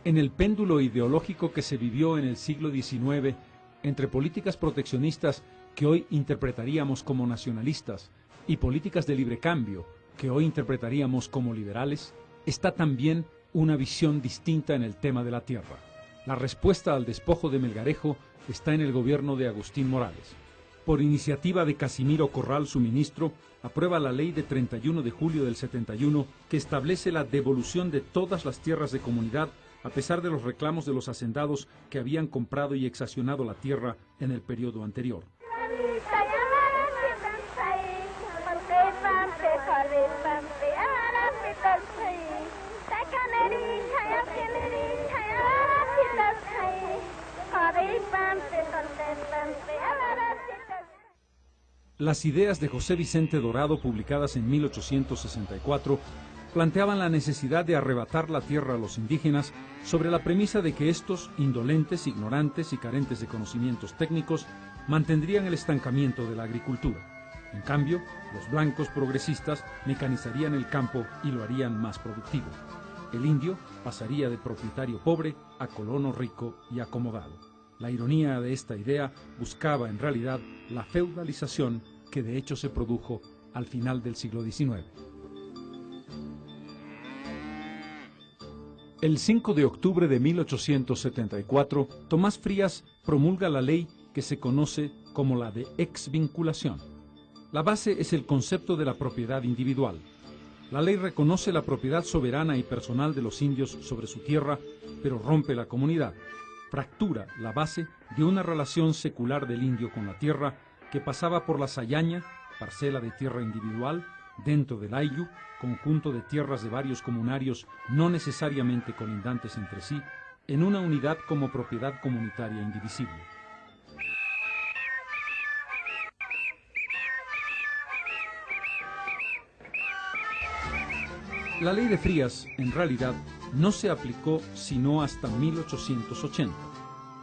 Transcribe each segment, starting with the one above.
En el péndulo ideológico que se vivió en el siglo XIX, entre políticas proteccionistas que hoy interpretaríamos como nacionalistas y políticas de libre cambio que hoy interpretaríamos como liberales, está también una visión distinta en el tema de la tierra. La respuesta al despojo de Melgarejo está en el gobierno de Agustín Morales. Por iniciativa de Casimiro Corral, su ministro, aprueba la ley de 31 de julio del 71 que establece la devolución de todas las tierras de comunidad a pesar de los reclamos de los hacendados que habían comprado y exaccionado la tierra en el periodo anterior. Las ideas de José Vicente Dorado, publicadas en 1864, planteaban la necesidad de arrebatar la tierra a los indígenas sobre la premisa de que estos, indolentes, ignorantes y carentes de conocimientos técnicos, mantendrían el estancamiento de la agricultura. En cambio, los blancos progresistas mecanizarían el campo y lo harían más productivo. El indio pasaría de propietario pobre a colono rico y acomodado. La ironía de esta idea buscaba en realidad la feudalización que de hecho se produjo al final del siglo XIX. El 5 de octubre de 1874, Tomás Frías promulga la ley que se conoce como la de exvinculación. La base es el concepto de la propiedad individual. La ley reconoce la propiedad soberana y personal de los indios sobre su tierra, pero rompe la comunidad. Fractura la base de una relación secular del indio con la tierra que pasaba por la sayaña, parcela de tierra individual, dentro del ayllu, conjunto de tierras de varios comunarios no necesariamente colindantes entre sí, en una unidad como propiedad comunitaria indivisible. La ley de Frías, en realidad, no se aplicó sino hasta 1880.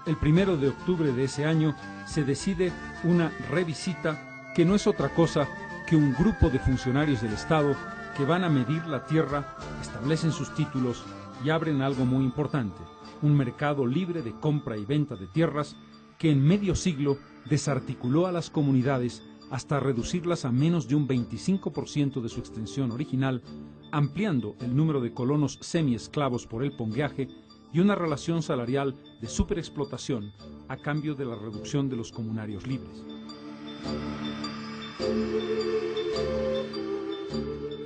El 1 de octubre de ese año se decide una revisita que no es otra cosa que un grupo de funcionarios del Estado que van a medir la tierra, establecen sus títulos y abren algo muy importante, un mercado libre de compra y venta de tierras que en medio siglo desarticuló a las comunidades hasta reducirlas a menos de un 25% de su extensión original, ampliando el número de colonos semiesclavos por el pongueaje y una relación salarial de superexplotación a cambio de la reducción de los comunarios libres.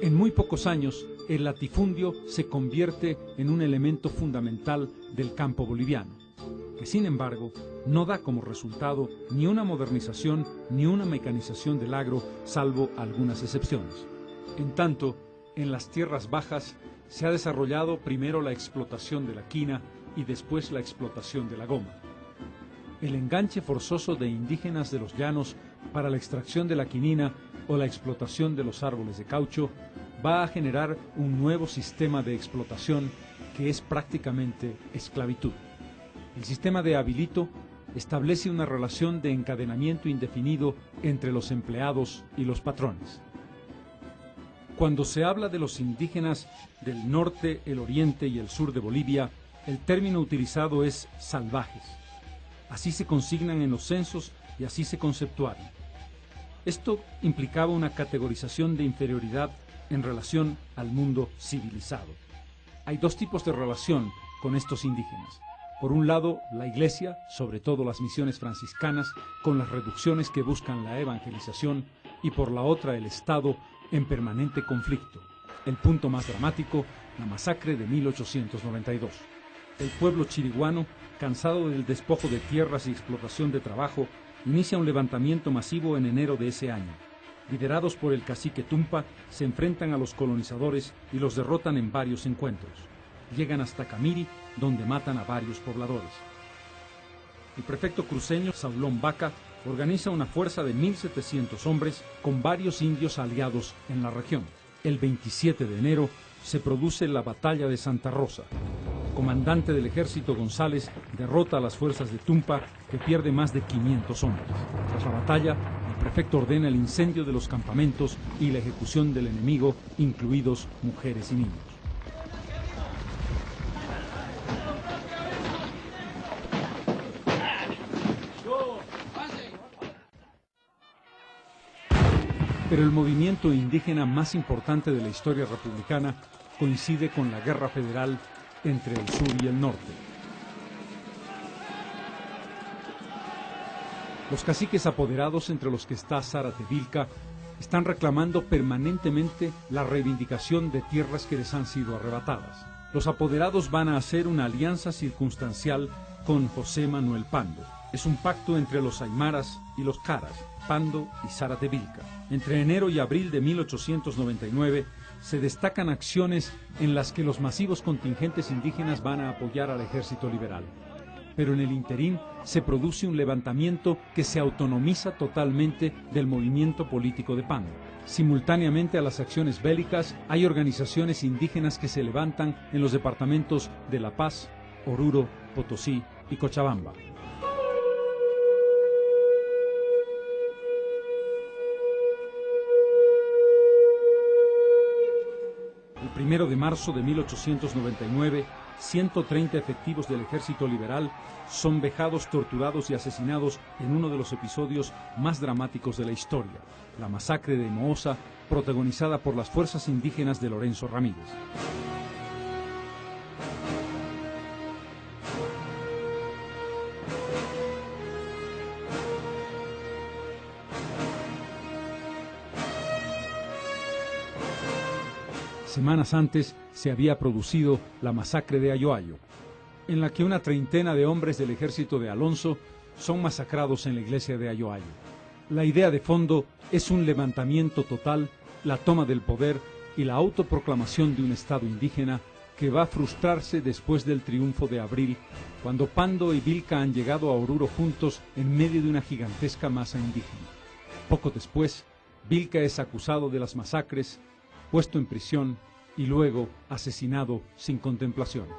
En muy pocos años, el latifundio se convierte en un elemento fundamental del campo boliviano, que sin embargo no da como resultado ni una modernización ni una mecanización del agro, salvo algunas excepciones. En tanto, en las tierras bajas se ha desarrollado primero la explotación de la quina y después la explotación de la goma. El enganche forzoso de indígenas de los llanos para la extracción de la quinina o la explotación de los árboles de caucho va a generar un nuevo sistema de explotación que es prácticamente esclavitud. El sistema de habilito establece una relación de encadenamiento indefinido entre los empleados y los patrones. Cuando se habla de los indígenas del norte, el oriente y el sur de Bolivia, el término utilizado es salvajes. Así se consignan en los censos y así se conceptuaron. Esto implicaba una categorización de inferioridad en relación al mundo civilizado. Hay dos tipos de relación con estos indígenas. Por un lado, la Iglesia, sobre todo las misiones franciscanas, con las reducciones que buscan la evangelización, y por la otra, el Estado, en permanente conflicto. El punto más dramático, la masacre de 1892. El pueblo chiriguano, cansado del despojo de tierras y explotación de trabajo, inicia un levantamiento masivo en enero de ese año. Liderados por el cacique Tumpa, se enfrentan a los colonizadores y los derrotan en varios encuentros. Llegan hasta Camiri, donde matan a varios pobladores. El prefecto cruceño, Saulón Vaca, organiza una fuerza de 1.700 hombres con varios indios aliados en la región. El 27 de enero se produce la batalla de Santa Rosa. El comandante del ejército González derrota a las fuerzas de Tumpa, que pierde más de 500 hombres. Tras la batalla, el prefecto ordena el incendio de los campamentos y la ejecución del enemigo, incluidos mujeres y niños. Pero el movimiento indígena más importante de la historia republicana coincide con la guerra federal entre el sur y el norte. Los caciques apoderados, entre los que está Zárate Vilca, están reclamando permanentemente la reivindicación de tierras que les han sido arrebatadas. Los apoderados van a hacer una alianza circunstancial con José Manuel Pando. Es un pacto entre los aymaras y los caras, Pando y Zárate Vilca. Entre enero y abril de 1899 se destacan acciones en las que los masivos contingentes indígenas van a apoyar al ejército liberal. Pero en el interín se produce un levantamiento que se autonomiza totalmente del movimiento político de Pando. Simultáneamente a las acciones bélicas, hay organizaciones indígenas que se levantan en los departamentos de La Paz, Oruro, Potosí y Cochabamba. El 1 de marzo de 1899, 130 efectivos del ejército liberal son vejados, torturados y asesinados en uno de los episodios más dramáticos de la historia, la masacre de Mohosa, protagonizada por las fuerzas indígenas de Lorenzo Ramírez. Semanas antes se había producido la masacre de Ayoayo, en la que una treintena de hombres del ejército de Alonso son masacrados en la iglesia de Ayoayo. La idea de fondo es un levantamiento total, la toma del poder y la autoproclamación de un estado indígena que va a frustrarse después del triunfo de abril, cuando Pando y Vilca han llegado a Oruro juntos en medio de una gigantesca masa indígena. Poco después, Vilca es acusado de las masacres, puesto en prisión y luego asesinado sin contemplaciones.